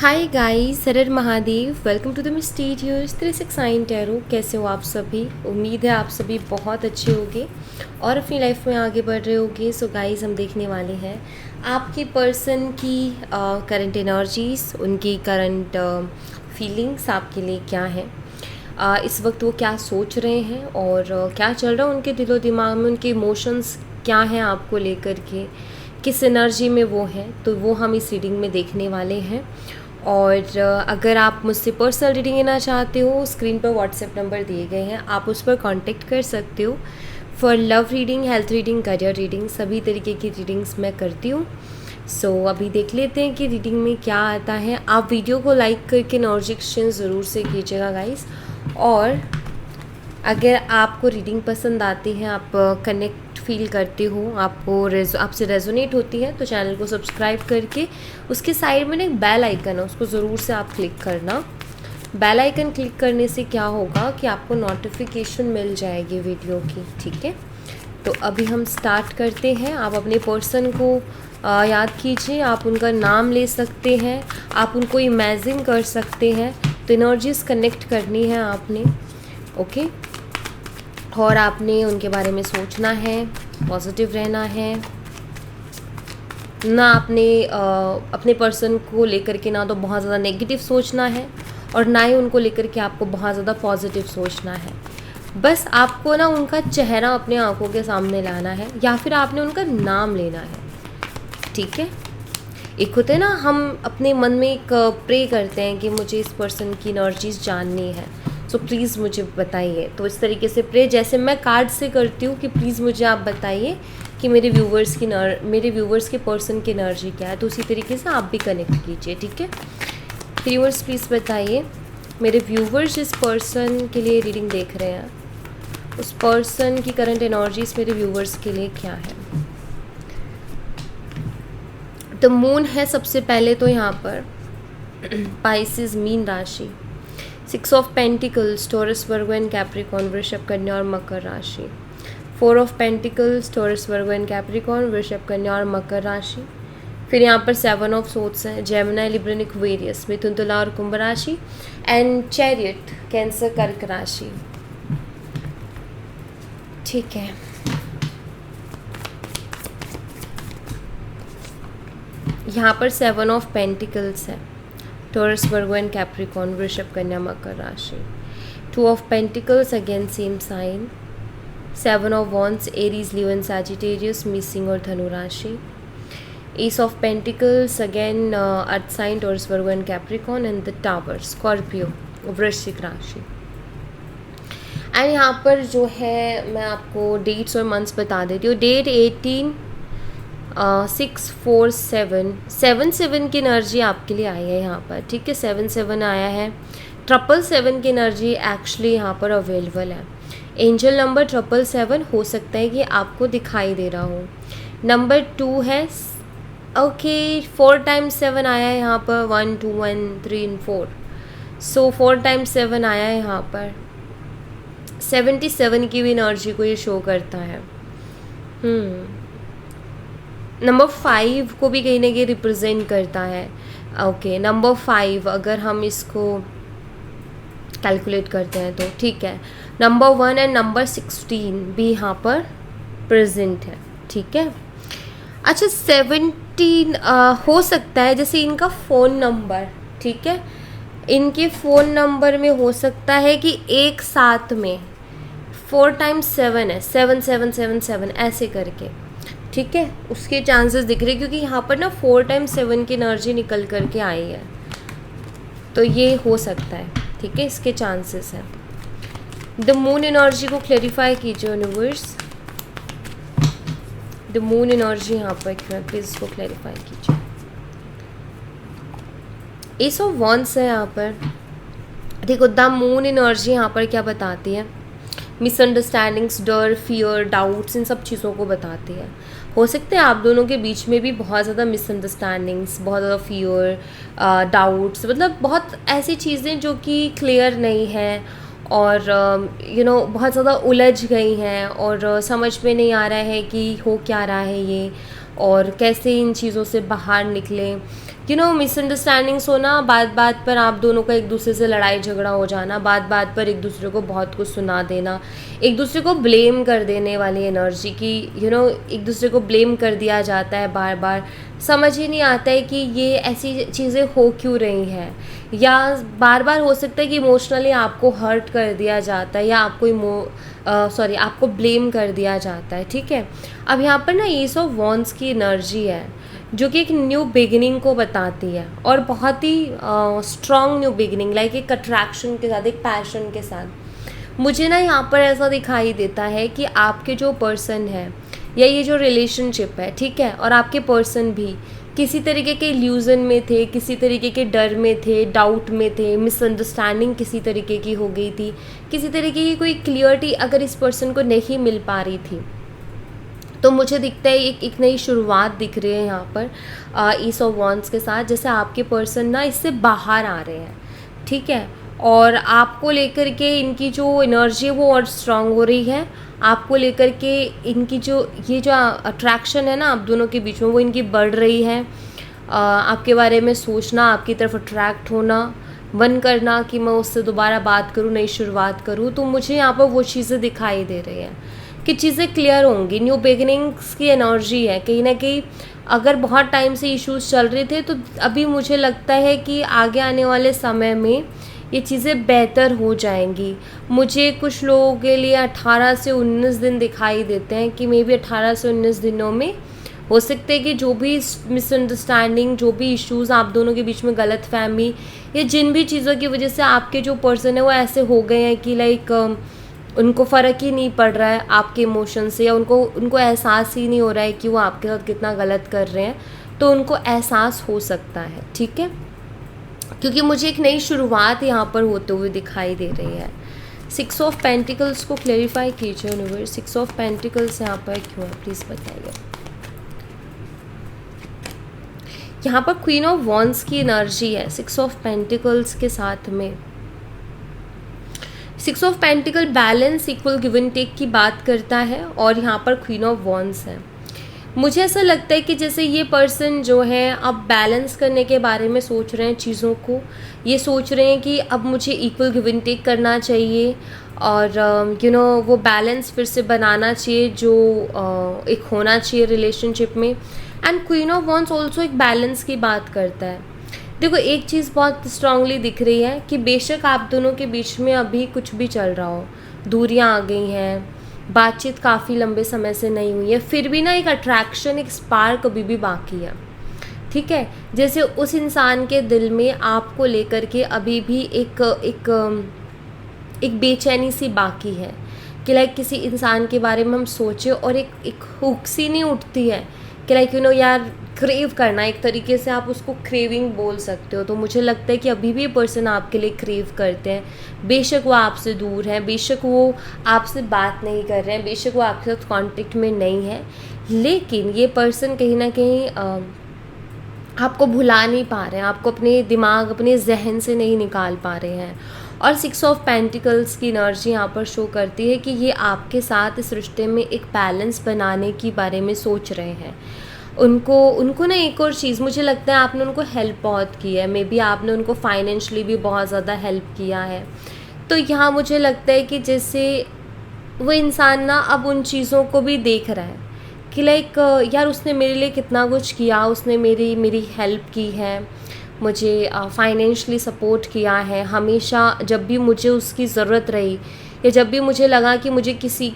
हाय guys, सरर Mahadev. Welcome to the mysterious 369 tarot. कैसे हो आप सभी? उम्मीद है आप सभी बहुत अच्छे होंगे और अपनी लाइफ में आगे बढ़ रहे होंगे। सो गाइस, हम देखने वाले हैं आपके पर्सन की करंट एनर्जीज, उनकी करंट फीलिंग्स आपके लिए क्या है, इस वक्त वो क्या सोच रहे हैं और क्या चल रहा है उनके दिलो दिमाग में, उनके इमोशंस क्या हैं आपको लेकर के, किस एनर्जी में वो हैं। तो वो हम इस रीडिंग में देखने वाले हैं। और अगर आप मुझसे पर्सनल रीडिंग लेना चाहते हो, स्क्रीन पर व्हाट्सएप नंबर दिए गए हैं, आप उस पर कांटेक्ट कर सकते हो। For love reading, health reading, career reading, सभी तरीके की रीडिंग्स मैं करती हूँ। सो अभी देख लेते हैं कि रीडिंग में क्या आता है। आप वीडियो को लाइक करके एनर्जी एक्सचेंज ज़रूर से कीजिएगा गाइस। और अगर आपको रीडिंग पसंद आती है, आप कनेक्ट फील करते हो, आपसे रेजोनेट होती है, तो चैनल को सब्सक्राइब करके उसके साइड में एक बेल आइकन है, उसको ज़रूर से आप क्लिक करना। बेल आइकन क्लिक करने से क्या होगा कि आपको नोटिफिकेशन मिल जाएगी वीडियो की, ठीक है। तो अभी हम स्टार्ट करते हैं। आप अपने पर्सन को याद कीजिए, आप उनका नाम ले सकते हैं, आप उनको इमेजिन कर सकते हैं। तो एनर्जीज कनेक्ट करनी है आपने, ओके। और आपने उनके बारे में सोचना है, पॉजिटिव रहना है ना। आपने अपने पर्सन को लेकर के ना तो बहुत ज़्यादा नेगेटिव सोचना है और ना ही उनको लेकर के आपको बहुत ज़्यादा पॉजिटिव सोचना है। बस आपको ना उनका चेहरा अपने आंखों के सामने लाना है या फिर आपने उनका नाम लेना है, ठीक है। एक होते हैं ना, हम अपने मन में एक प्रे करते हैं कि मुझे इस पर्सन की एनर्जीज जाननी है, सो प्लीज़ मुझे बताइए। तो इस तरीके से प्रे जैसे मैं कार्ड से करती हूँ कि प्लीज़ मुझे आप बताइए कि मेरे व्यूवर्स के पर्सन की एनर्जी क्या है, तो उसी तरीके से आप भी कनेक्ट कीजिए, ठीक है। व्यूवर्स प्लीज़ बताइए, मेरे व्यूवर्स जिस पर्सन के लिए रीडिंग देख रहे हैं, उस पर्सन की करंट एनर्जीज मेरे व्यूवर्स के लिए क्या है। द मून है सबसे पहले तो यहाँ पर, पाइसेस मीन राशि, 6 of pentacles taurus Virgo and Capricorn वृषभ कन्या और मकर राशि, 4 of pentacles taurus Virgo and Capricorn वृषभ कन्या और मकर राशि। फिर यहाँ पर 7 ऑफ सोर्ड्स है, जेमिनी लिब्रा एक्वेरियस मिथुन तुला और कुंभ राशि, एंड चैरियट कैंसर कर्क राशि, ठीक है। यहाँ पर 7 ऑफ पेंटिकल्स है, टॉरस वर्गो एंड कैप्रिकॉर्न वृषभ कन्या मकर राशि, 2 of pentacles again same sign, 7 of wands Aries Leo and Sagittarius missing और धनु राशि, ace of pentacles again earth sign Taurus Virgo and Capricorn, and the tower Scorpio वृश्चिक राशि। एंड यहाँ पर जो है मैं आपको डेट्स और मंथ्स बता देती हूँ। डेट 18 647 की एनर्जी आपके लिए आई है यहाँ पर, ठीक है। 77 आया है, 777 की एनर्जी एक्चुअली यहाँ पर अवेलेबल है। एंजल नंबर 777 हो सकता है कि आपको दिखाई दे रहा हो। नंबर 2 है, ओके, 4 टाइम्स 7 आया है यहाँ पर, 1 2 1 3 and 4, सो 4 टाइम्स 7 आया है यहाँ पर। 77 की भी एनर्जी को ये शो करता है। नंबर 5 को भी कहीं ना कहीं रिप्रेजेंट करता है, ओके। नंबर 5 अगर हम इसको कैलकुलेट करते हैं तो ठीक है। नंबर 1 एंड नंबर 16 भी यहाँ पर प्रेजेंट है, ठीक है। अच्छा, 17 हो सकता है जैसे इनका फ़ोन नंबर, ठीक है, इनके फ़ोन नंबर में हो सकता है कि एक साथ में 4 टाइम्स 7 है, 7777 ऐसे करके, ठीक है, उसके चांसेस दिख रहे, क्योंकि यहाँ पर ना 4 टाइम्स 7 की एनर्जी निकल करके आई है, तो ये हो सकता है, ठीक है, इसके चांसेस हैं। द मून एनर्जी को क्लैरिफाई कीजिए यूनिवर्स, द मून एनर्जी यहाँ पर क्यों है, प्लीज़ इसको क्लैरिफाई कीजिए। एस ऑफ वॉन्ड्स है यहाँ पर, देखो द मून एनर्जी यहाँ पर क्या बताती है, मिसअंडरस्टैंडिंग्स, डर, फियर, डाउट्स, इन सब चीज़ों को बताती है। हो सकता है आप दोनों के बीच में भी बहुत ज़्यादा मिसअंडरस्टैंडिंग्स, बहुत ज़्यादा फियर, डाउट्स, मतलब बहुत ऐसी चीज़ें जो कि क्लियर नहीं है और बहुत ज़्यादा उलझ गई हैं और समझ में नहीं आ रहा है कि हो क्या रहा है ये और कैसे इन चीज़ों से बाहर निकलें। मिसअंडरस्टैंडिंग्स होना, बात बात पर आप दोनों का एक दूसरे से लड़ाई झगड़ा हो जाना, बात बात पर एक दूसरे को बहुत कुछ सुना देना, एक दूसरे को ब्लेम कर देने वाली एनर्जी की, एक दूसरे को ब्लेम कर दिया जाता है बार बार, समझ ही नहीं आता है कि ये ऐसी चीज़ें हो क्यों रही हैं, या बार बार हो सकता है कि इमोशनली आपको हर्ट कर दिया जाता है, या आपको ब्लेम कर दिया जाता है। ठीक है, अब यहाँ पर ना एस ऑफ वॉन्ड्स की एनर्जी है जो कि एक न्यू बिगिनिंग को बताती है, और बहुत ही स्ट्रॉन्ग न्यू बिगिनिंग, लाइक एक अट्रैक्शन के साथ, एक पैशन के साथ। मुझे ना यहाँ पर ऐसा दिखाई देता है कि आपके जो पर्सन है या ये जो रिलेशनशिप है, ठीक है, और आपके पर्सन भी किसी तरीके के इल्यूज़न में थे, किसी तरीके के डर में थे, डाउट में थे, मिसअंडरस्टैंडिंग किसी तरीके की हो गई थी, किसी तरीके की कोई क्लियरिटी अगर इस पर्सन को नहीं मिल पा रही थी, तो मुझे दिखता है एक नई शुरुआत दिख रही है यहाँ पर ईस ऑफ वॉन्ड्स के साथ। जैसे आपके पर्सन ना इससे बाहर आ रहे हैं, ठीक है, और आपको लेकर के इनकी जो एनर्जी है वो और स्ट्रांग हो रही है। आपको लेकर के इनकी जो अट्रैक्शन है ना आप दोनों के बीच में, वो इनकी बढ़ रही है। आपके बारे में सोचना, आपकी तरफ अट्रैक्ट होना, मन करना कि मैं उससे दोबारा बात करूँ, नई शुरुआत करूँ। तो मुझे यहाँ पर वो चीज़ें दिखाई दे रही हैं कि चीज़ें क्लियर होंगी, न्यू बिगिनिंग्स की एनर्जी है। कहीं ना कहीं अगर बहुत टाइम से इश्यूज चल रहे थे, तो अभी मुझे लगता है कि आगे आने वाले समय में ये चीज़ें बेहतर हो जाएंगी। मुझे कुछ लोगों के लिए 18 से 19 दिन दिखाई देते हैं कि मे बी 18 से 19 दिनों में हो सकते हैं कि जो भी मिसअंडरस्टैंडिंग, जो भी इश्यूज़ आप दोनों के बीच में, गलत फहमी, या जिन भी चीज़ों की वजह से आपके जो पर्सन है वो ऐसे हो गए हैं कि लाइक उनको फ़र्क ही नहीं पड़ रहा है आपके इमोशन से, या उनको एहसास ही नहीं हो रहा है कि वो आपके साथ कितना गलत कर रहे हैं, तो उनको एहसास हो सकता है। ठीक है, क्योंकि मुझे एक नई शुरुआत यहाँ पर होते हुए दिखाई दे रही है। 6 ऑफ पेंटिकल्स को क्लेरिफाई कीजिए यूनिवर्स। 6 ऑफ पेंटिकल्स यहाँ पर क्यों है, प्लीज़ बताइए। यहाँ पर क्वीन ऑफ वॉन्ड्स की एनर्जी है 6 ऑफ पेंटिकल्स के साथ में। 6 of pentacle balance, equal give and take की बात करता है, और यहाँ पर क्वीन ऑफ वॉन्ड्स है। मुझे ऐसा लगता है कि जैसे ये पर्सन जो है अब बैलेंस करने के बारे में सोच रहे हैं चीज़ों को, ये सोच रहे हैं कि अब मुझे इक्वल गिव एंड टेक करना चाहिए, और वो बैलेंस फिर से बनाना चाहिए जो एक होना चाहिए रिलेशनशिप में। And queen of wands also एक बैलेंस की बात करता है। देखो, एक चीज़ बहुत स्ट्रांगली दिख रही है कि बेशक आप दोनों के बीच में अभी कुछ भी चल रहा हो, दूरियां आ गई हैं, बातचीत काफ़ी लंबे समय से नहीं हुई है, फिर भी ना एक अट्रैक्शन, एक स्पार्क अभी भी बाकी है। ठीक है, जैसे उस इंसान के दिल में आपको लेकर के अभी भी एक बेचैनी सी बाकी है कि लाइक किसी इंसान के बारे में हम सोचें और एक हुक सी नहीं उठती है कि लाइक यार क्रेव करना, एक तरीके से आप उसको क्रेविंग बोल सकते हो। तो मुझे लगता है कि अभी भी ये पर्सन आपके लिए क्रेव करते हैं। बेशक वो आपसे दूर है, बेशक वो आपसे बात नहीं कर रहे हैं, बेशक वो आपके साथ कॉन्टेक्ट में नहीं है, लेकिन ये पर्सन कहीं ना कहीं आपको भुला नहीं पा रहे हैं, आपको अपने दिमाग, अपने जहन से नहीं निकाल पा रहे हैं। और 6 ऑफ पेंटिकल्स की एनर्जी यहाँ पर शो करती है कि ये आपके साथ इस रिश्ते में एक बैलेंस बनाने के बारे में सोच रहे हैं। उनको ना एक और चीज़, मुझे लगता है आपने उनको हेल्प बहुत की है, मे बी आपने उनको फाइनेंशियली भी बहुत ज़्यादा हेल्प किया है। तो यहाँ मुझे लगता है कि जैसे वो इंसान ना अब उन चीज़ों को भी देख रहा है कि लाइक यार उसने मेरे लिए कितना कुछ किया, उसने मेरी हेल्प की है, मुझे फाइनेंशियली सपोर्ट किया है, हमेशा जब भी मुझे उसकी ज़रूरत रही या जब भी मुझे लगा कि मुझे किसी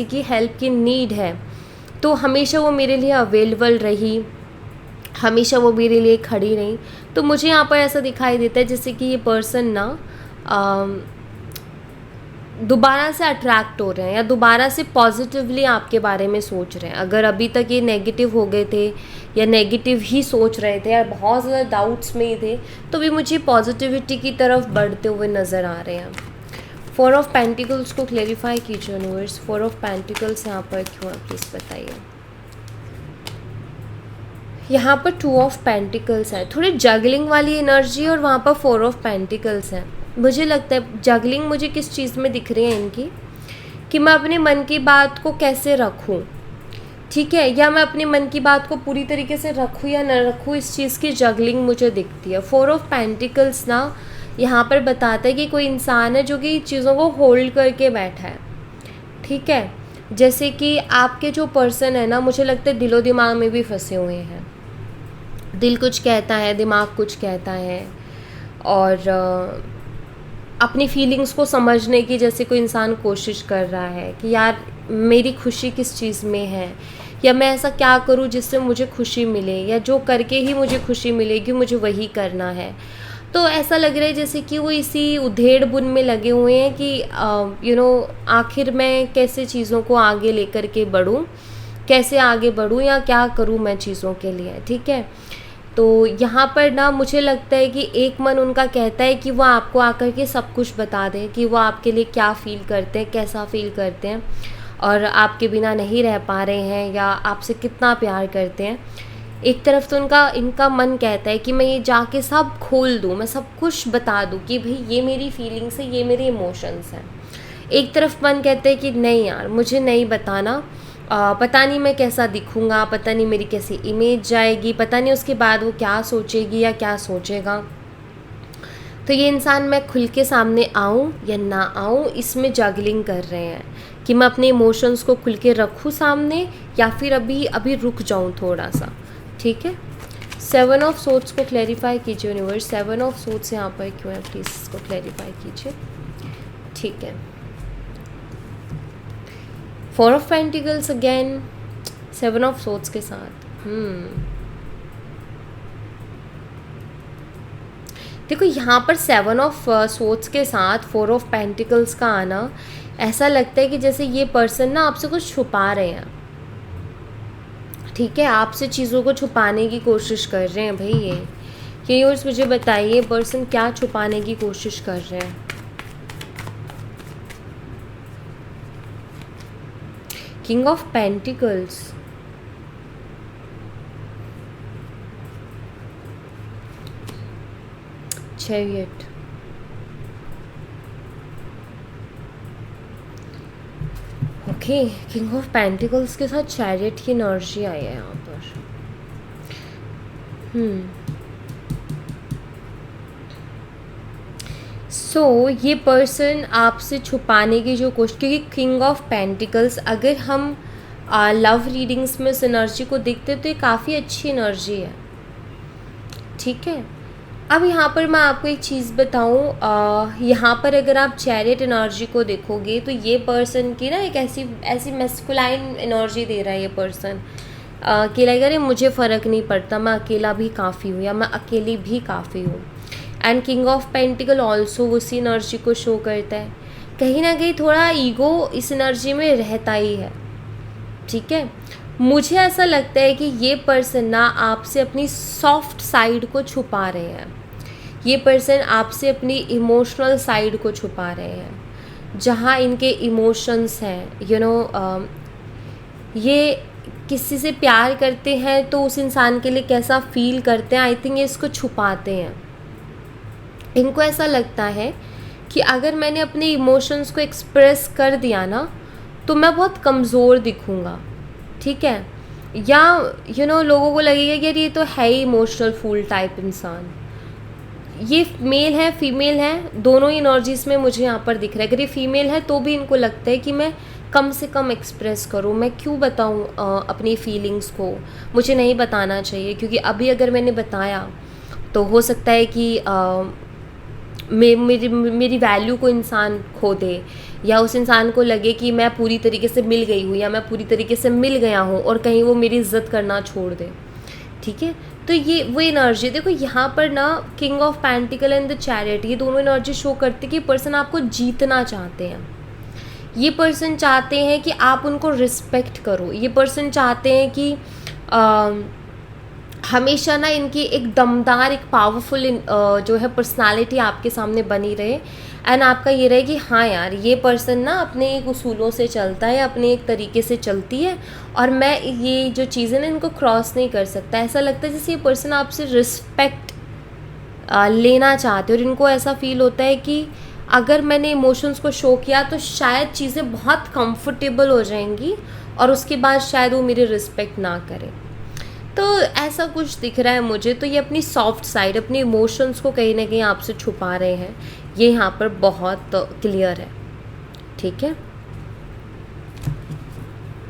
की हेल्प की नीड है, तो हमेशा वो मेरे लिए अवेलेबल रही, हमेशा वो मेरे लिए खड़ी रही। तो मुझे यहाँ पर ऐसा दिखाई देता है जैसे कि ये पर्सन ना दोबारा से अट्रैक्ट हो रहे हैं या दोबारा से पॉजिटिवली आपके बारे में सोच रहे हैं। अगर अभी तक ये नेगेटिव हो गए थे या नेगेटिव ही सोच रहे थे या बहुत ज़्यादा डाउट्स में ही थे, तो भी मुझे पॉजिटिविटी की तरफ बढ़ते हुए नज़र आ रहे हैं। 4 ऑफ पेंटिकल्स को क्लेरिफाई कीजिए यूनिवर्स। 4 ऑफ पेंटिकल्स यहाँ पर क्यों है, प्लीज़ बताइए। यहाँ पर 2 ऑफ पेंटिकल्स है, थोड़ी जगलिंग वाली एनर्जी, और वहाँ पर 4 ऑफ पेंटिकल्स है। मुझे लगता है जगलिंग मुझे किस चीज़ में दिख रही है इनकी, कि मैं अपने मन की बात को कैसे रखूँ, ठीक है, या मैं अपने मन की बात को पूरी तरीके से रखूँ या न रखूँ, इस चीज़ की जगलिंग मुझे दिखती है। 4 ऑफ पेंटिकल्स ना यहाँ पर बताता है कि कोई इंसान है जो कि चीज़ों को होल्ड करके बैठा है। ठीक है, जैसे कि आपके जो पर्सन है ना, मुझे लगता है दिलो दिमाग में भी फंसे हुए हैं। दिल कुछ कहता है, दिमाग कुछ कहता है, और अपनी फीलिंग्स को समझने की जैसे कोई इंसान कोशिश कर रहा है कि यार मेरी खुशी किस चीज़ में है, या मैं ऐसा क्या करूं जिससे मुझे खुशी मिले, या जो करके ही मुझे खुशी मिलेगी मुझे वही करना है। तो ऐसा लग रहा है जैसे कि वो इसी उधेड़ बुन में लगे हुए हैं कि आखिर मैं कैसे चीज़ों को आगे लेकर के बढ़ूं, कैसे आगे बढ़ूं, या क्या करूं मैं चीज़ों के लिए। ठीक है, तो यहाँ पर ना मुझे लगता है कि एक मन उनका कहता है कि वो आपको आकर के सब कुछ बता दें कि वो आपके लिए क्या फ़ील करते हैं, कैसा फ़ील करते हैं, और आपके बिना नहीं रह पा रहे हैं, या आपसे कितना प्यार करते हैं। एक तरफ तो इनका मन कहता है कि मैं ये जाके सब खोल दूँ, मैं सब कुछ बता दूँ कि भाई ये मेरी फीलिंग्स है, ये मेरे इमोशंस हैं। एक तरफ मन कहता है कि नहीं यार, मुझे नहीं बताना, पता नहीं मैं कैसा दिखूँगा, पता नहीं मेरी कैसी इमेज जाएगी, पता नहीं उसके बाद वो क्या सोचेगी या क्या सोचेगा। तो ये इंसान मैं खुल के सामने आऊँ या ना आऊँ, इसमें जगलिंग कर रहे हैं कि मैं अपने इमोशंस को खुल के रखूँ सामने, या फिर अभी रुक जाऊँ थोड़ा सा। ठीक है, 7 ऑफ सोर्ड्स को क्लैरिफाई कीजिए यूनिवर्स। 7 ऑफ सोर्ड्स यहाँ पर क्यों है, प्लीज़ इसको क्लैरिफाई कीजिए। ठीक है, 4 of pentacles again 7 of swords के साथ। देखो यहाँ पर 7 ऑफ सोर्ड्स के साथ 4 ऑफ पेंटिकल्स का आना, ऐसा लगता है कि जैसे ये पर्सन ना आपसे कुछ छुपा रहे हैं। ठीक है, आपसे चीज़ों को छुपाने की कोशिश कर रहे हैं भाई। ये यूनिवर्स मुझे बताइए पर्सन क्या छुपाने की कोशिश कर रहे हैं। King of pentacles, chariot, okay, king of pentacles के साथ चैरियट की एनर्जी आई है यहाँ पर। सो ये पर्सन आपसे छुपाने की जो कोशिश, क्योंकि किंग ऑफ पेंटिकल्स अगर हम लव रीडिंग्स में इस एनर्जी को देखते तो ये काफ़ी अच्छी एनर्जी है। ठीक है, अब यहाँ पर मैं आपको एक चीज़ बताऊँ, यहाँ पर अगर आप चैरियट एनर्जी को देखोगे तो ये पर्सन की ना एक ऐसी मैस्कुलाइन एनर्जी दे रहा है ये पर्सन, कि लाइक अरे मुझे फ़र्क नहीं पड़ता, मैं अकेला भी काफ़ी हूँ, या मैं अकेली भी काफ़ी हूँ। And king of pentacle also उसी एनर्जी को शो करता है। कहीं ना कहीं थोड़ा ईगो इस एनर्जी में रहता ही है। ठीक है, मुझे ऐसा लगता है कि ये पर्सन ना आपसे अपनी सॉफ्ट साइड को छुपा रहे हैं। ये पर्सन आपसे अपनी इमोशनल साइड को छुपा रहे हैं, जहाँ इनके इमोशंस हैं। ये किसी से प्यार करते हैं तो उस इंसान के लिए कैसा फील करते हैं, आई थिंक ये इसको छुपाते हैं। इनको ऐसा लगता है कि अगर मैंने अपने इमोशंस को एक्सप्रेस कर दिया ना तो मैं बहुत कमज़ोर दिखूँगा। ठीक है, या लोगों को लगेगा कि यार ये तो है ही इमोशनल फूल टाइप इंसान। ये मेल है फीमेल है, दोनों ही एनर्जीज में मुझे यहाँ पर दिख रहा है। अगर ये फीमेल है तो भी इनको लगता है कि मैं कम से कम एक्सप्रेस करूँ, मैं क्यों बताऊँ अपनी फीलिंग्स को, मुझे नहीं बताना चाहिए, क्योंकि अभी अगर मैंने बताया तो हो सकता है कि मेरी वैल्यू को इंसान खो दे, या उस इंसान को लगे कि मैं पूरी तरीके से मिल गई हूँ या मैं पूरी तरीके से मिल गया हूँ, और कहीं वो मेरी इज्जत करना छोड़ दे। ठीक है, तो ये वो एनर्जी देखो यहाँ पर ना, king of pentacle and the chariot, ये दोनों एनर्जी शो करती है कि पर्सन आपको जीतना चाहते हैं। ये पर्सन चाहते हैं कि आप उनको रिस्पेक्ट करो। ये पर्सन चाहते हैं कि हमेशा ना इनकी एक दमदार, एक पावरफुल जो है पर्सनालिटी आपके सामने बनी रहे, एंड आपका ये रहे कि हाँ यार ये पर्सन ना अपने एक उसूलों से चलता है, अपने एक तरीके से चलती है, और मैं ये जो चीज़ें ना इनको क्रॉस नहीं कर सकता। ऐसा लगता है जैसे ये पर्सन आपसे रिस्पेक्ट लेना चाहते हैं, और इनको ऐसा फील होता है कि अगर मैंने इमोशंस को शो किया तो शायद चीज़ें बहुत कंफर्टेबल हो जाएंगी और उसके बाद शायद वो मेरी रिस्पेक्ट ना करे। तो ऐसा कुछ दिख रहा है मुझे। तो ये अपनी सॉफ्ट साइड, अपने इमोशंस को कहीं ना कहीं आपसे छुपा रहे हैं, ये यहाँ पर बहुत क्लियर है। ठीक है,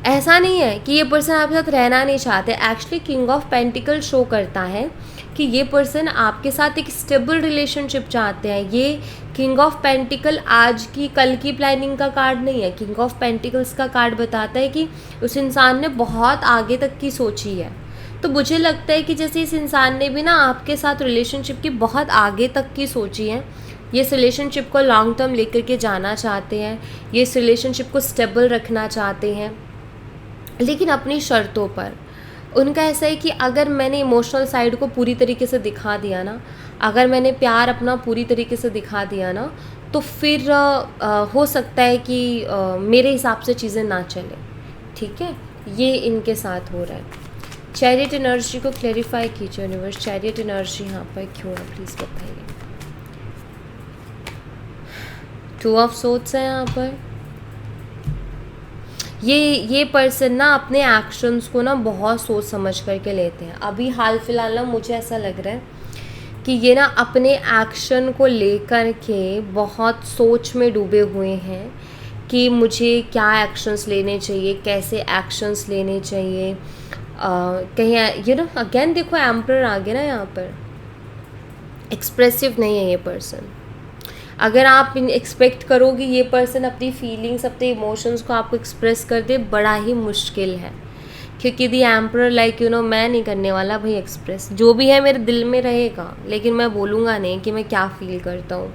ऐसा नहीं है कि ये पर्सन आपके साथ रहना नहीं चाहते। Actually king of pentacle show करता है कि ये पर्सन आपके साथ एक स्टेबल रिलेशनशिप चाहते हैं। ये किंग ऑफ पेंटिकल आज की कल की प्लानिंग का कार्ड नहीं है। किंग ऑफ पेंटिकल्स का कार्ड बताता है कि उस इंसान ने बहुत आगे तक की सोची है। तो मुझे लगता है कि जैसे इस इंसान ने भी ना आपके साथ रिलेशनशिप की बहुत आगे तक की सोची है। ये इस रिलेशनशिप को लॉन्ग टर्म लेकर के जाना चाहते हैं, ये इस रिलेशनशिप को स्टेबल रखना चाहते हैं, लेकिन अपनी शर्तों पर। उनका ऐसा है कि अगर मैंने इमोशनल साइड को पूरी तरीके से दिखा दिया ना, अगर मैंने प्यार अपना पूरी तरीके से दिखा दिया ना, तो फिर हो सकता है कि मेरे हिसाब से चीज़ें ना चले। ठीक है, ये इनके साथ हो रहा है। चैरियट एनर्जी को क्लैरिफाई कीजिए यूनिवर्स। चैरियट एनर्जी यहाँ पर क्यों है, प्लीज़ बताइए। टू ऑफ सोर्ड्स है यहाँ पर। ये पर्सन ना अपने एक्शंस को ना बहुत सोच समझ करके लेते हैं। अभी हाल फिलहाल ना मुझे ऐसा लग रहा है कि ये ना अपने एक्शन को लेकर के बहुत सोच में डूबे हुए हैं कि मुझे क्या एक्शंस लेने चाहिए, कैसे एक्शंस लेने चाहिए। कहीं ये ना अगेन देखो एम्परर आ गया ना यहाँ पर। एक्सप्रेसिव नहीं है ये पर्सन। अगर आप एक्सपेक्ट करोगे ये पर्सन अपनी फीलिंग्स, अपने इमोशंस को आपको एक्सप्रेस कर दे, बड़ा ही मुश्किल है। क्योंकि दी एम्परर लाइक मैं नहीं करने वाला भाई एक्सप्रेस। जो भी है मेरे दिल में रहेगा, लेकिन मैं बोलूँगा नहीं कि मैं क्या फील करता हूँ।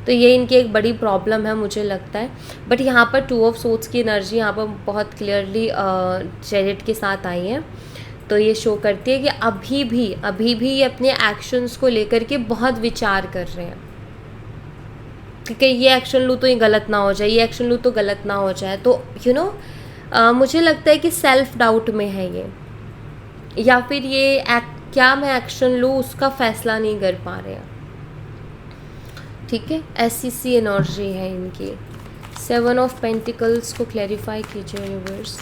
तो ये इनकी एक बड़ी प्रॉब्लम है मुझे लगता है। बट यहाँ पर टू ऑफ सोर्ड्स की एनर्जी यहाँ पर बहुत क्लियरली चैरियट के साथ आई है। तो ये शो करती है कि अभी भी ये अपने एक्शंस को लेकर के बहुत विचार कर रहे हैं कि ये एक्शन लूँ तो ये गलत ना हो जाए, ये एक्शन लूँ तो गलत ना हो जाए। तो मुझे लगता है कि सेल्फ डाउट में है ये, या फिर ये क्या मैं एक्शन लूँ उसका फैसला नहीं कर पा रहे हैं। ठीक है, ऐसी सी एनर्जी है इनकी। 7 ऑफ पेंटिकल्स को क्लैरिफाई कीजिए यूनिवर्स।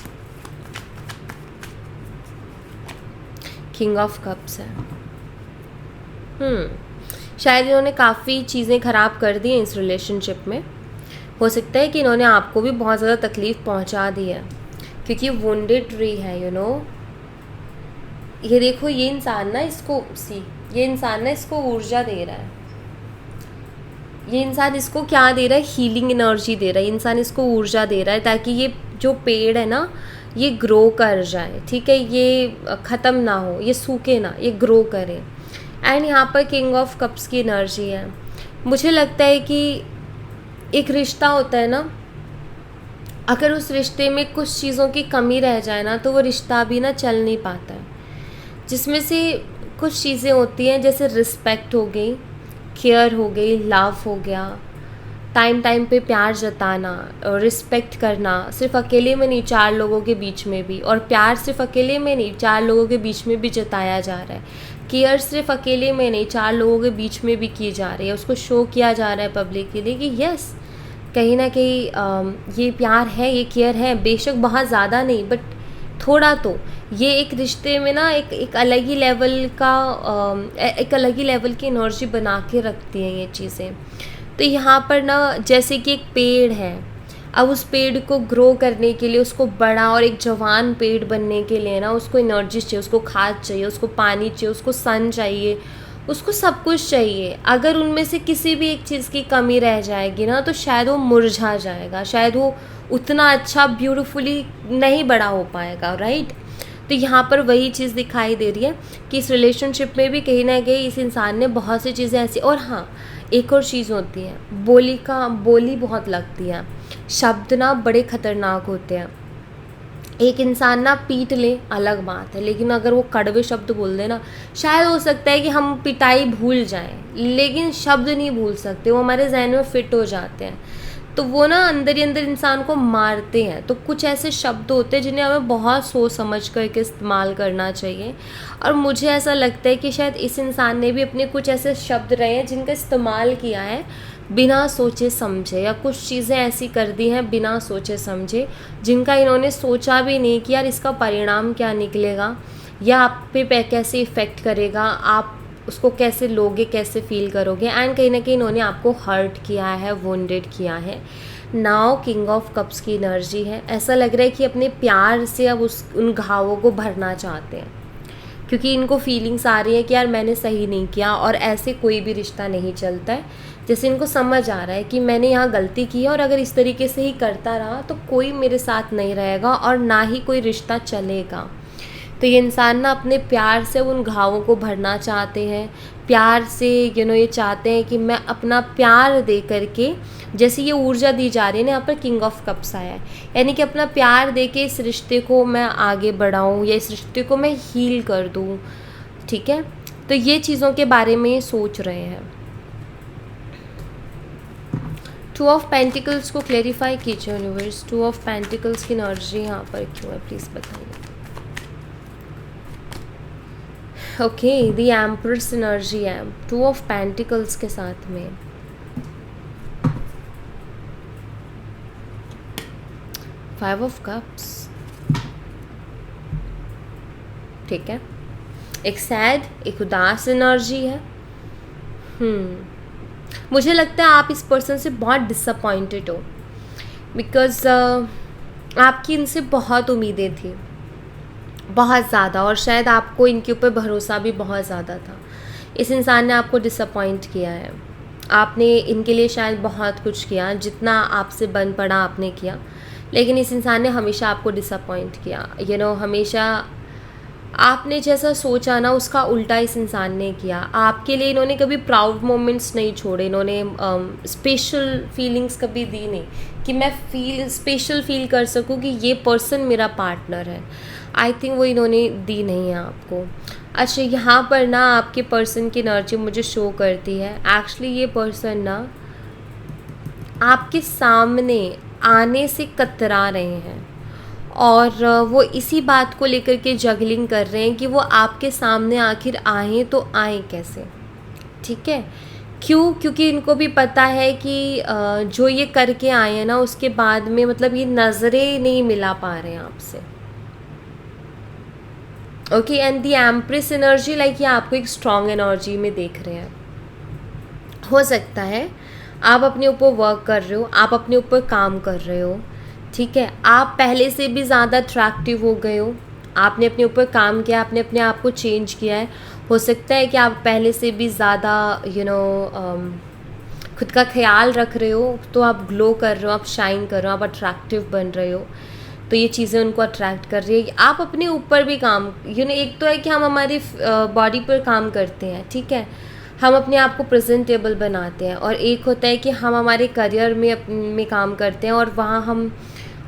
किंग ऑफ कप्स है। शायद इन्होंने काफ़ी चीज़ें ख़राब कर दी हैं इस रिलेशनशिप में। हो सकता है कि इन्होंने आपको भी बहुत ज़्यादा तकलीफ़ पहुंचा दी है, क्योंकि वुंडेड ट्री है ये देखो, ये इंसान ना इसको ऊर्जा दे रहा है। ये इंसान इसको क्या दे रहा है, हीलिंग एनर्जी दे रहा है। इंसान इसको ऊर्जा दे रहा है ताकि ये जो पेड़ है ना ये ग्रो कर जाए। ठीक है, ये ख़त्म ना हो, ये सूखे ना, ये ग्रो करे। एंड यहाँ पर किंग ऑफ कप्स की एनर्जी है। मुझे लगता है कि एक रिश्ता होता है ना, अगर उस रिश्ते में कुछ चीज़ों की कमी रह जाए ना तो वो रिश्ता भी ना चल नहीं पाता है। जिसमें से कुछ चीज़ें होती हैं जैसे रिस्पेक्ट हो गई, केयर हो गई, लव हो गया, टाइम पे प्यार जताना और रिस्पेक्ट करना। सिर्फ अकेले में नहीं, 4 लोगों के बीच में भी। और प्यार सिर्फ अकेले में नहीं, 4 लोगों के बीच में भी जताया जा रहा है। केयर सिर्फ अकेले में नहीं, 4 लोगों के बीच में भी की जा रही है। उसको शो किया जा रहा है पब्लिक के लिए कि यस, कहीं ना कहीं ये प्यार है, ये केयर है। बेशक बहुत ज़्यादा नहीं, बट थोड़ा तो ये एक रिश्ते में ना एक अलग ही लेवल का एक अलग ही लेवल की एनर्जी बना के रखती हैं ये चीज़ें। तो यहाँ पर ना जैसे कि एक पेड़ है, अब उस पेड़ को ग्रो करने के लिए, उसको बड़ा और एक जवान पेड़ बनने के लिए ना उसको एनर्जी चाहिए, उसको खाद चाहिए, उसको पानी चाहिए, उसको सन चाहिए, उसको सब कुछ चाहिए। अगर उनमें से किसी भी एक चीज़ की कमी रह जाएगी ना तो शायद वो मुरझा जाएगा, शायद वो उतना अच्छा ब्यूटीफुली नहीं बड़ा हो पाएगा। राइट, तो यहाँ पर वही चीज़ दिखाई दे रही है कि इस रिलेशनशिप में भी कहीं ना कहीं इस इंसान ने बहुत सी चीज़ें ऐसी। और हाँ, एक और चीज़ होती है, बोली बहुत लगती है। शब्द ना बड़े ख़तरनाक होते हैं। एक इंसान ना पीट ले अलग बात है, लेकिन अगर वो कड़वे शब्द बोल दे ना, शायद हो सकता है कि हम पिटाई भूल जाएं, लेकिन शब्द नहीं भूल सकते, वो हमारे जहन में फिट हो जाते हैं। तो वो ना अंदर ही अंदर इंसान को मारते हैं। तो कुछ ऐसे शब्द होते हैं जिन्हें हमें बहुत सोच समझ करके इस्तेमाल करना चाहिए। और मुझे ऐसा लगता है कि शायद इस इंसान ने भी अपने कुछ ऐसे शब्द रहे हैं जिनका इस्तेमाल किया है बिना सोचे समझे, या कुछ चीज़ें ऐसी कर दी हैं बिना सोचे समझे जिनका इन्होंने सोचा भी नहीं कि यार इसका परिणाम क्या निकलेगा या आप पे कैसे इफ़ेक्ट करेगा, आप उसको कैसे लोगे, कैसे फील करोगे। एंड कहीं ना कहीं इन्होंने आपको हर्ट किया है, वुंडेड किया है। नाउ किंग ऑफ कप्स की एनर्जी है। ऐसा लग रहा है कि अपने प्यार से अब उन घावों को भरना चाहते हैं, क्योंकि इनको फीलिंग्स आ रही है कि यार मैंने सही नहीं किया और ऐसे कोई भी रिश्ता नहीं चलता है। जैसे इनको समझ आ रहा है कि मैंने यहाँ गलती की है और अगर इस तरीके से ही करता रहा तो कोई मेरे साथ नहीं रहेगा और ना ही कोई रिश्ता चलेगा। तो ये इंसान ना अपने प्यार से उन घावों को भरना चाहते हैं, प्यार से ये चाहते हैं कि मैं अपना प्यार दे करके, जैसे ये ऊर्जा दी जा रही है ना, यहाँ पर किंग ऑफ कप्स आया है, यानी कि अपना प्यार दे के इस रिश्ते को मैं आगे बढ़ाऊँ या इस रिश्ते को मैं हील कर दूँ। ठीक है, तो ये चीज़ों के बारे में सोच रहे हैं। टू ऑफ पेंटिकल्स को क्लेरिफाई कीजिए यूनिवर्स। टू ऑफ पेंटिकल्स की एनर्जी यहाँ पर क्यों है, प्लीज़ बताइए। ओके, द एम्प्रेस एनर्जी है टू ऑफ पेंटिकल्स के साथ में। फाइव ऑफ कप्स, ठीक है, एक सैड, एक उदास एनर्जी है। मुझे लगता है आप इस पर्सन से बहुत डिसअपॉइंटेड हो, बिकॉज आपकी इनसे बहुत उम्मीदें थी, बहुत ज़्यादा, और शायद आपको इनके ऊपर भरोसा भी बहुत ज़्यादा था। इस इंसान ने आपको डिसअपॉइंट किया है। आपने इनके लिए शायद बहुत कुछ किया, जितना आपसे बन पड़ा आपने किया, लेकिन इस इंसान ने हमेशा आपको डिसअपॉइंट किया। हमेशा आपने जैसा सोचा ना उसका उल्टा इस इंसान ने किया। आपके लिए इन्होंने कभी प्राउड मोमेंट्स नहीं छोड़े, इन्होंने स्पेशल फीलिंग्स कभी दी नहीं कि मैं स्पेशल फील कर सकूं कि ये पर्सन मेरा पार्टनर है। आई थिंक वो इन्होंने दी नहीं है आपको। अच्छा, यहाँ पर ना आपके पर्सन की एनर्जी मुझे शो करती है। एक्चुअली ये पर्सन ना आपके सामने आने से कतरा रहे हैं और वो इसी बात को लेकर के जगलिंग कर रहे हैं कि वो आपके सामने आखिर आएँ तो आएँ कैसे। ठीक है, क्यों? क्योंकि इनको भी पता है कि जो ये करके आए हैं ना उसके बाद में मतलब ये नज़रें नहीं मिला पा रहे हैं आपसे। Okay, and the empress energy like ये आपको एक स्ट्रॉन्ग एनर्जी में देख रहे हैं। हो सकता है आप अपने ऊपर वर्क कर रहे हो, आप अपने ऊपर काम कर रहे हो। ठीक है, आप पहले से भी ज़्यादा अट्रैक्टिव हो गए हो, आपने अपने ऊपर काम किया, आपने अपने आप को चेंज किया है। हो सकता है कि आप पहले से भी ज़्यादा खुद का ख्याल रख रहे हो, तो आप ग्लो कर रहे हो, आप शाइन कर रहे हो, आप अट्रैक्टिव बन रहे हो। तो ये चीज़ें उनको अट्रैक्ट कर रही है। आप अपने ऊपर भी काम एक तो है कि हम हमारी बॉडी पर काम करते हैं, ठीक है, हम अपने आप को प्रेजेंटेबल बनाते हैं, और एक होता है कि हम हमारे करियर में काम करते हैं और वहाँ हम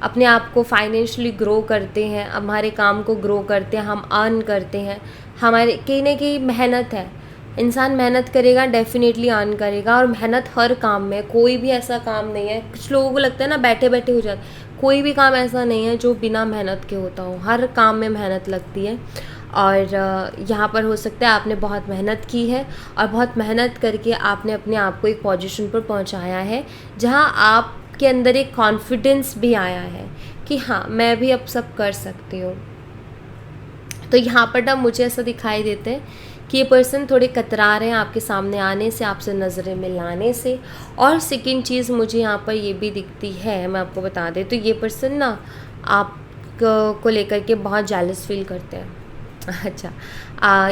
अपने आप को फाइनेंशियली ग्रो करते हैं, हमारे काम को ग्रो करते हैं, हम अर्न करते हैं। हमारे कहीं ना कहीं मेहनत है, इंसान मेहनत करेगा डेफिनेटली अर्न करेगा, और मेहनत हर काम में, कोई भी ऐसा काम नहीं है, कुछ लोगों को लगता है ना बैठे बैठे हो जाता, कोई भी काम ऐसा नहीं है जो बिना मेहनत के होता हो, हर काम में मेहनत लगती है। और यहाँ पर हो सकता है आपने बहुत मेहनत की है और बहुत मेहनत करके आपने अपने आप को एक पोजीशन पर पहुँचाया है जहाँ आपके अंदर एक कॉन्फिडेंस भी आया है कि हाँ मैं भी अब सब कर सकती हूँ। तो यहाँ पर ना मुझे ऐसा दिखाई देता है कि ये पर्सन थोड़े कतरा रहे हैं आपके सामने आने से, आपसे नज़रें मिलाने से। और सेकंड चीज़ मुझे यहाँ पर ये भी दिखती है, मैं आपको बता दें, तो ये पर्सन ना आप को लेकर के बहुत जेलस फील करते हैं। अच्छा,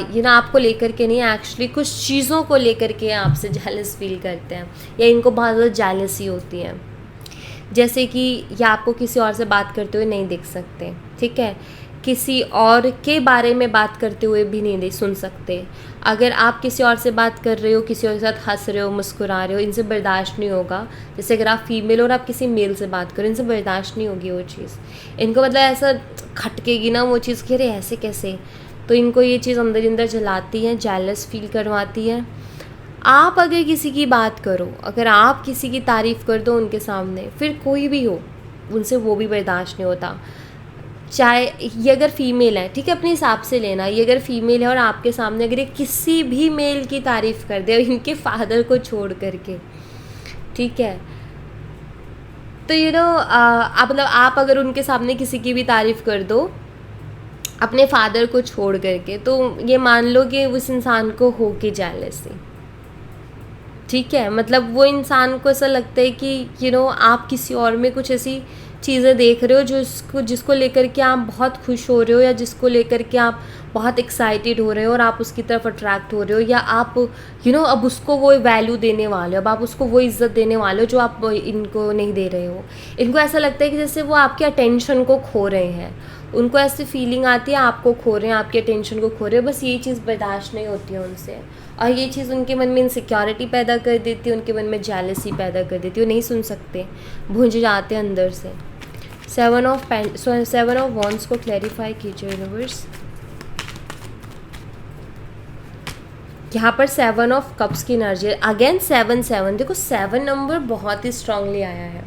ये ना आपको लेकर के नहीं, एक्चुअली कुछ चीज़ों को लेकर के आपसे जेलस फील करते हैं, या इनको बहुत ज़्यादा जेलसी होती है। जैसे कि या आपको किसी और से बात करते हुए नहीं देख सकते, ठीक है, किसी और के बारे में बात करते हुए भी नहीं सुन सकते। अगर आप किसी और से बात कर रहे हो, किसी और के साथ हंस रहे हो, मुस्कुरा रहे हो, इनसे बर्दाश्त नहीं होगा। जैसे अगर आप फीमेल हो और आप किसी मेल से बात करो, इनसे बर्दाश्त नहीं होगी वो चीज़। इनको मतलब ऐसा खटकेगी ना वो चीज़ कि अरे ऐसे कैसे, तो इनको ये चीज़ अंदर अंदर जलाती है, जेलस फील करवाती है। आप अगर किसी की बात करो, अगर आप किसी की तारीफ़ कर दो उनके सामने, फिर कोई भी हो, उनसे वो भी बर्दाश्त नहीं होता। चाहे ये अगर फीमेल है, ठीक है, अपने हिसाब से लेना, ये अगर फीमेल है और आपके सामने अगर ये किसी भी मेल की तारीफ़ कर दे, इनके फादर को छोड़ करके, ठीक है। तो आप मतलब आप अगर उनके सामने किसी की भी तारीफ़ कर दो अपने फादर को छोड़ करके, तो ये मान लो कि उस इंसान को हो के जेलसी, ठीक है। मतलब वो इंसान को ऐसा लगता है कि आप किसी और में कुछ ऐसी चीज़ें देख रहे हो जो जिसको लेकर के आप बहुत खुश हो रहे हो, या जिसको लेकर के आप बहुत एक्साइटेड हो रहे हो और आप उसकी तरफ अट्रैक्ट हो रहे हो, या आप अब उसको वो वैल्यू देने वाले हो, अब आप उसको वो इज़्ज़त देने वाले हो जो आप इनको नहीं दे रहे हो। इनको ऐसा लगता है कि जैसे वो आपके अटेंशन को खो रहे हैं, उनको ऐसी फीलिंग आती है आपको खो रहे हैं, आपके अटेंशन को खो रहे हैं। बस ये चीज़ बर्दाश्त नहीं होती है उनसे, और ये चीज़ उनके मन में इनसिक्योरिटी पैदा कर देती है, उनके मन में जेलसी पैदा कर देती है, वो नहीं सुन सकते, भूंज जाते हैं अंदर से। 7 ऑफ वॉन्ड्स को क्लैरिफाई कीजिए यूनिवर्स। यहाँ पर 7 ऑफ कप्स की एनर्जी है। अगेन 7 देखो 7 नंबर बहुत ही स्ट्रांगली आया है,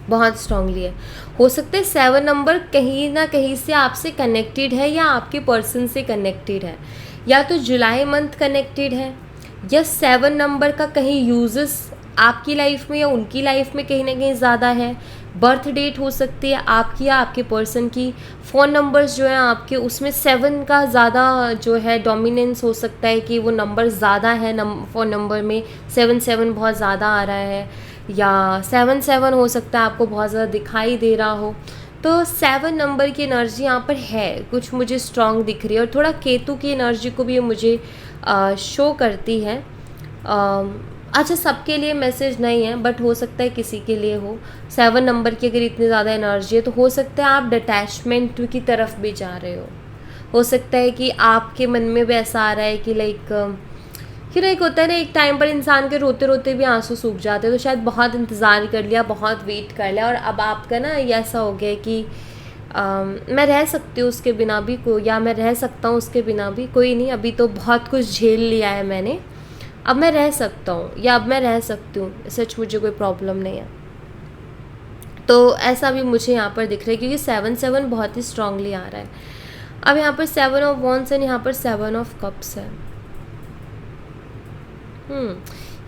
बहुत स्ट्रांगली है। हो सकता है 7 नंबर कहीं ना कहीं से आपसे कनेक्टेड है, या आपके पर्सन से कनेक्टेड है, या तो जुलाई मंथ कनेक्टेड है, या 7 नंबर का कहीं यूजेस आपकी लाइफ में या उनकी लाइफ में कहीं ना कहीं ज़्यादा है। बर्थ डेट हो सकती है आपकी या आपके पर्सन की। फ़ोन नंबर्स जो हैं आपके, उसमें 7 का ज़्यादा जो है डोमिनेंस हो सकता है कि वो नंबर ज़्यादा है, फ़ोन नंबर में 7 बहुत ज़्यादा आ रहा है, या 7 हो सकता है आपको बहुत ज़्यादा दिखाई दे रहा हो। तो 7 नंबर की एनर्जी यहाँ पर है, कुछ मुझे स्ट्रॉन्ग दिख रही है, और थोड़ा केतु की एनर्जी को भी ये मुझे शो करती है। अच्छा, सबके लिए मैसेज नहीं है, बट हो सकता है किसी के लिए हो। 7 नंबर की अगर इतनी ज़्यादा एनर्जी है तो हो सकता है आप डिटैचमेंट की तरफ भी जा रहे हो सकता है कि आपके मन में भी ऐसा आ रहा है कि एक होता है ना, एक टाइम पर इंसान के रोते रोते भी आंसू सूख जाते हैं, तो शायद बहुत इंतज़ार कर लिया, बहुत वेट कर लिया, और अब आपका ना ये ऐसा हो गया कि मैं रह सकती हूँ उसके बिना भी, या मैं रह सकता हूँ उसके बिना भी, कोई नहीं, अभी तो बहुत कुछ झेल लिया है मैंने, अब मैं रह सकता हूँ, या अब मैं रह सकती हूँ, सच मुझे कोई प्रॉब्लम नहीं है। तो ऐसा भी मुझे यहाँ पर दिख रहा है, क्योंकि 7 बहुत ही स्ट्रांगली आ रहा है। अब यहाँ पर 7 ऑफ वॉन्ड्स है, यहाँ पर 7 ऑफ कप्स है।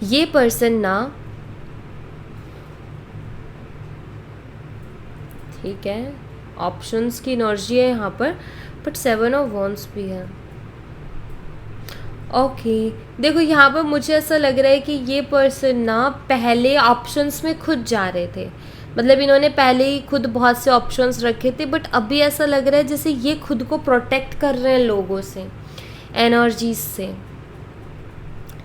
ये पर्सन ना, ठीक है, ऑप्शंस की एनर्जी है यहाँ पर, बट 7 ऑफ वॉन्ड्स भी है। ओके, देखो यहाँ पर मुझे ऐसा लग रहा है कि ये पर्सन ना पहले ऑप्शंस में खुद जा रहे थे, मतलब इन्होंने पहले ही खुद बहुत से ऑप्शंस रखे थे, बट अभी ऐसा लग रहा है जैसे ये खुद को प्रोटेक्ट कर रहे हैं लोगों से, एनर्जीज से।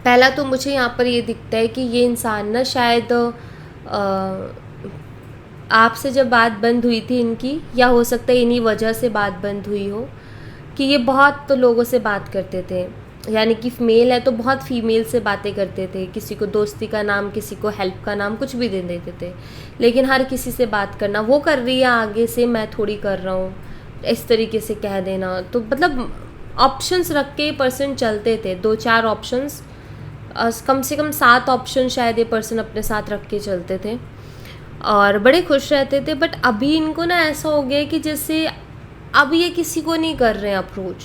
पहला तो मुझे यहाँ पर ये दिखता है कि ये इंसान ना शायद आपसे जब बात बंद हुई थी इनकी, या हो सकता है इन्हीं वजह से बात बंद हुई हो, कि ये बहुत तो लोगों से बात करते थे, यानी कि मेल है तो बहुत फीमेल से बातें करते थे, किसी को दोस्ती का नाम, किसी को हेल्प का नाम, कुछ भी दे देते थे, लेकिन हर किसी से बात करना, वो कर रही है आगे से, मैं थोड़ी कर रहा हूँ, इस तरीके से कह देना। तो मतलब ऑप्शंस रख के पर्सन चलते थे, 2-4 ऑप्शंस, कम से कम 7 ऑप्शन शायद ये पर्सन अपने साथ रख के चलते थे, और बड़े खुश रहते थे। बट अभी इनको ना ऐसा हो गया कि जैसे अब ये किसी को नहीं कर रहे हैं अप्रोच,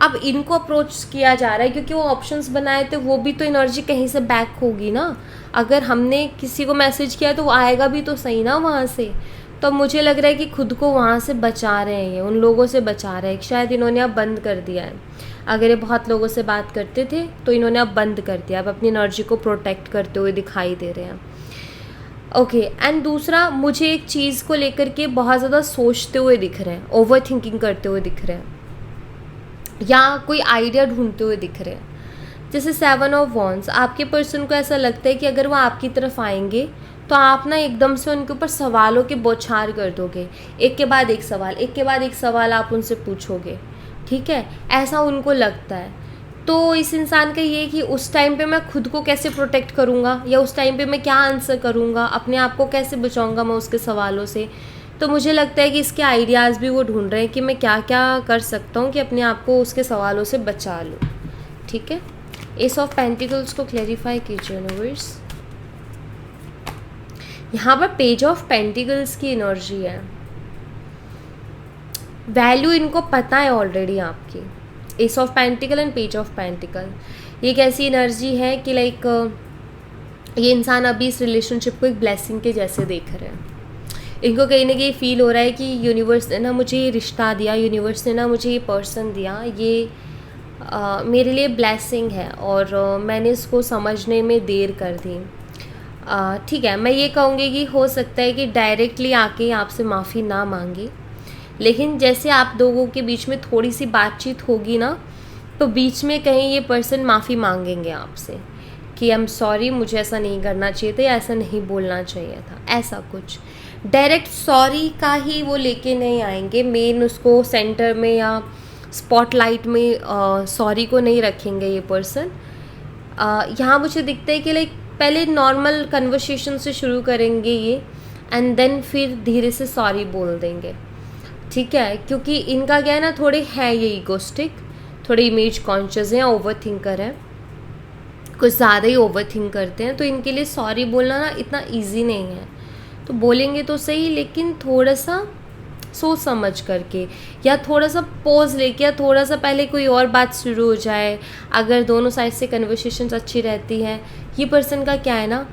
अब इनको अप्रोच किया जा रहा है, क्योंकि वो ऑप्शंस बनाए थे, वो भी तो एनर्जी कहीं से बैक होगी ना। अगर हमने किसी को मैसेज किया तो वो आएगा भी तो सही ना वहाँ से। तो मुझे लग रहा है कि खुद को वहाँ से बचा रहे हैं, ये उन लोगों से बचा रहे हैं, शायद इन्होंने अब बंद कर दिया है। अगर ये बहुत लोगों से बात करते थे तो इन्होंने अब बंद कर दिया, अब अपनी एनर्जी को प्रोटेक्ट करते हुए दिखाई दे रहे हैं। ओके, एंड दूसरा, मुझे एक चीज़ को लेकर के बहुत ज़्यादा सोचते हुए दिख रहे हैं, ओवर थिंकिंग करते हुए दिख रहे हैं, या कोई आइडिया ढूंढते हुए दिख रहे हैं। जैसे 7 ऑफ वॉन्ड्स, आपके पर्सन को ऐसा लगता है कि अगर वो आपकी तरफ आएंगे तो आप ना एकदम से उनके ऊपर सवालों के बौछार कर दोगे, एक के बाद एक सवाल, एक के बाद एक सवाल आप उनसे पूछोगे, ठीक है, ऐसा उनको लगता है। तो इस इंसान का ये कि उस टाइम पे मैं खुद को कैसे प्रोटेक्ट करूँगा, या उस टाइम पे मैं क्या आंसर करूँगा, अपने आप को कैसे बचाऊँगा मैं उसके सवालों से। तो मुझे लगता है कि इसके आइडियाज़ भी वो ढूंढ रहे हैं कि मैं क्या क्या कर सकता हूँ कि अपने आप को उसके सवालों से बचा लूँ, ठीक है। एस ऑफ पेंटिकल्स को क्लैरिफाई कीजिए यूनिवर्स। यहाँ पर पेज ऑफ पेंटिकल्स की एनर्जी है, वैल्यू इनको पता है ऑलरेडी आपकी। S of pentacle and page of pentacle, ये एक ऐसी एनर्जी है कि ये इंसान अभी इस रिलेशनशिप को एक ब्लेसिंग के जैसे देख रहे हैं। इनको कहीं ना कहीं फील हो रहा है कि यूनिवर्स ने ना मुझे ये रिश्ता दिया, यूनिवर्स ने ना मुझे ये पर्सन दिया, ये मेरे लिए ब्लेसिंग है और मैंने इसको समझने में देर कर दी। ठीक है, मैं ये कहूँगी कि हो सकता है कि डायरेक्टली आके आपसे माफ़ी ना मांगे, लेकिन जैसे आप लोगों के बीच में थोड़ी सी बातचीत होगी ना, तो बीच में कहीं ये पर्सन माफ़ी मांगेंगे आपसे कि आई एम सॉरी, मुझे ऐसा नहीं करना चाहिए था या ऐसा नहीं बोलना चाहिए था, ऐसा कुछ। डायरेक्ट सॉरी का ही वो लेके नहीं आएंगे, मेन उसको सेंटर में या स्पॉटलाइट में सॉरी को नहीं रखेंगे ये पर्सन। यहाँ मुझे दिखता है कि लाइक पहले नॉर्मल कन्वर्सेशन से शुरू करेंगे ये, एंड देन फिर धीरे से सॉरी बोल देंगे। ठीक है, क्योंकि इनका क्या है ना, थोड़े हैं ये ईगोस्टिक, थोड़े इमेज कॉन्शियस हैं, ओवर थिंकर है, कुछ ज़्यादा ही ओवर थिंक करते हैं, तो इनके लिए सॉरी बोलना ना इतना ईजी नहीं है। तो बोलेंगे तो सही, लेकिन थोड़ा सा सोच समझ करके, या थोड़ा सा पॉज लेके, या थोड़ा सा पहले कोई और बात शुरू हो जाए। अगर दोनों साइड से कन्वर्सेशंस अच्छी रहती हैं, ये पर्सन का क्या है ना,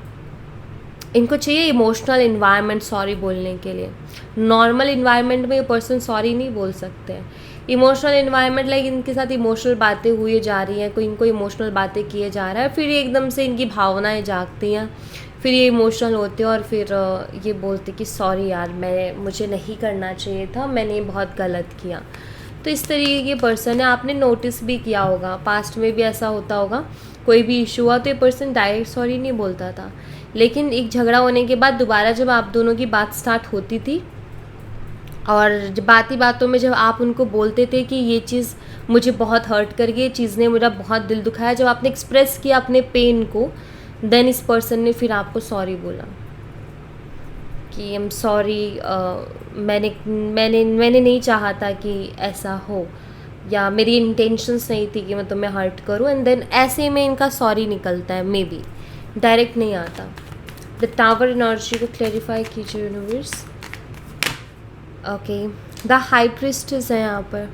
इनको चाहिए इमोशनल इन्वायरमेंट सॉरी बोलने के लिए। नॉर्मल इन्वायरमेंट में ये पर्सन सॉरी नहीं बोल सकते हैं। इमोशनल इन्वायरमेंट लाइक इनके साथ इमोशनल बातें हुई जा रही हैं, कोई इनको इमोशनल बातें किए जा रहा है, फिर एकदम से इनकी भावनाएं जागती हैं, फिर ये इमोशनल होते हैं और फिर ये बोलते कि सॉरी यार, मुझे नहीं करना चाहिए था, मैंने बहुत गलत किया। तो इस तरीके के पर्सन है, आपने नोटिस भी किया होगा, पास्ट में भी ऐसा होता होगा, कोई भी इशू हुआ तो ये पर्सन डायरेक्ट सॉरी नहीं बोलता था, लेकिन एक झगड़ा होने के बाद दोबारा जब आप दोनों की बात स्टार्ट होती थी और बात ही बातों में जब आप उनको बोलते थे कि ये चीज़ मुझे बहुत हर्ट कर गई, ये चीज़ ने मेरा बहुत दिल दुखाया, जब आपने एक्सप्रेस किया अपने पेन को, देन इस पर्सन ने फिर आपको सॉरी बोला कि आई एम सॉरी, मैंने नहीं चाहा था कि ऐसा हो, या मेरी इंटेंशंस नहीं थी कि मैं तुम्हें हर्ट करूं, एंड देन ऐसे में इनका सॉरी निकलता है, मे बी डायरेक्ट नहीं आता। द टावर एनर्जी को क्लैरिफाई कीजिए universe. Okay, the high priestess है यहाँ पर,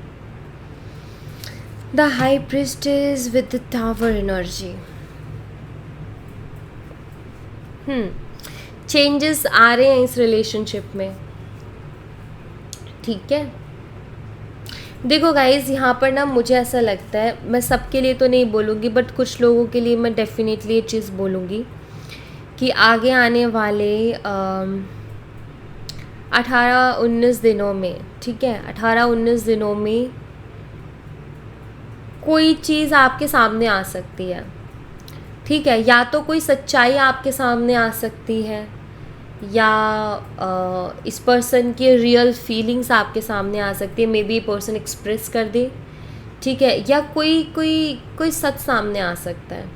the high priestess with the tower energy. Changes आ रहे हैं इस रिलेशनशिप में। ठीक है, देखो गाइज, यहाँ पर ना मुझे ऐसा लगता है, मैं सबके लिए तो नहीं बोलूँगी, बट कुछ लोगों के लिए मैं डेफिनेटली ये चीज़ बोलूँगी कि आगे आने वाले 18-19 दिनों में, ठीक है, 18-19 दिनों में कोई चीज़ आपके सामने आ सकती है। ठीक है, या तो कोई सच्चाई आपके सामने आ सकती है, या इस पर्सन की रियल फीलिंग्स आपके सामने आ सकती है, मे बी पर्सन एक्सप्रेस कर दे। ठीक है, या कोई सच सामने आ सकता है,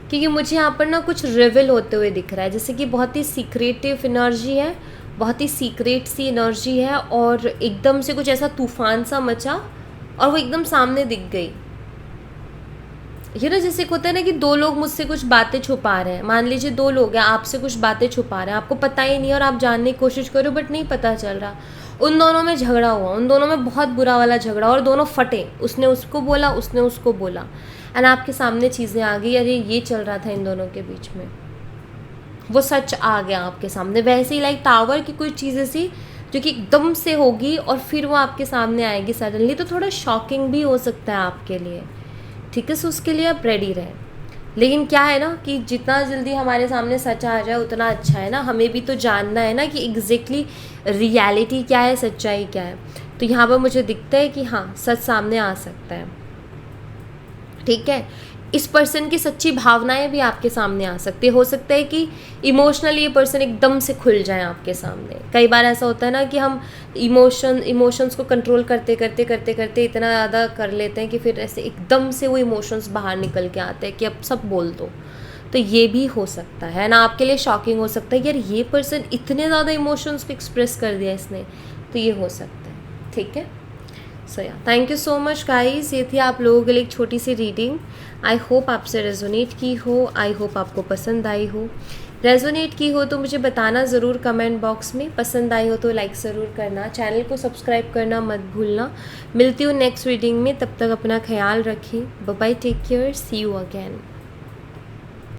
क्योंकि मुझे यहाँ पर ना कुछ रिवील होते हुए दिख रहा है, जैसे कि बहुत ही सीक्रेटिव एनर्जी है, बहुत ही सीक्रेट सी एनर्जी है, और एकदम से कुछ ऐसा तूफान सा मचा और वो एकदम सामने दिख गई। ये ना जैसे होता है ना कि दो लोग मुझसे कुछ बातें छुपा रहे हैं, मान लीजिए दो लोग हैं, आपसे कुछ बातें छुपा रहे हैं, आपको पता ही नहीं है और आप जानने की कोशिश करो बट नहीं पता चल रहा। उन दोनों में झगड़ा हुआ, उन दोनों में बहुत बुरा वाला झगड़ा, और दोनों फटे, उसने उसको बोला, उसने उसको बोला, एंड आपके सामने चीज़ें आ गई, अरे ये चल रहा था इन दोनों के बीच में, वो सच आ गया आपके सामने। वैसे ही लाइक टावर की कोई चीज़ ऐसी जो कि एकदम से होगी और फिर वो आपके सामने आएगी सडनली, तो थोड़ा शॉकिंग भी हो सकता है आपके लिए। ठीक है, सो उसके लिए आप रेडी रहें। लेकिन क्या है ना कि जितना जल्दी हमारे सामने सच आ जाए उतना अच्छा है ना, हमें भी तो जानना है ना कि एग्जैक्टली रियलिटी क्या है, सच्चाई क्या है। तो यहाँ पर मुझे दिखता है कि हाँ, सच सामने आ सकता है। ठीक है, इस पर्सन की सच्ची भावनाएं भी आपके सामने आ सकती है। हो सकता है कि इमोशनली ये पर्सन एकदम से खुल जाए आपके सामने। कई बार ऐसा होता है ना कि हम इमोशंस को कंट्रोल करते करते इतना ज़्यादा कर लेते हैं कि फिर ऐसे एकदम से वो इमोशंस बाहर निकल के आते हैं कि अब सब बोल दो। तो ये भी हो सकता है ना, आपके लिए शॉकिंग हो सकता है कि यार ये पर्सन इतने ज़्यादा इमोशंस को एक्सप्रेस कर दिया इसने, तो ये हो सकता है। ठीक है, सो या thank you so much guys, ये थी आप लोगों के लिए एक छोटी सी रीडिंग। आई होप आपसे रेजोनेट की हो, आई होप आपको पसंद आई हो। रेजोनेट की हो तो मुझे बताना ज़रूर कमेंट बॉक्स में, पसंद आई हो तो लाइक ज़रूर करना, चैनल को सब्सक्राइब करना मत भूलना। मिलती हूँ नेक्स्ट रीडिंग में, तब तक अपना ख्याल रखें। Bye bye, take care, see you again.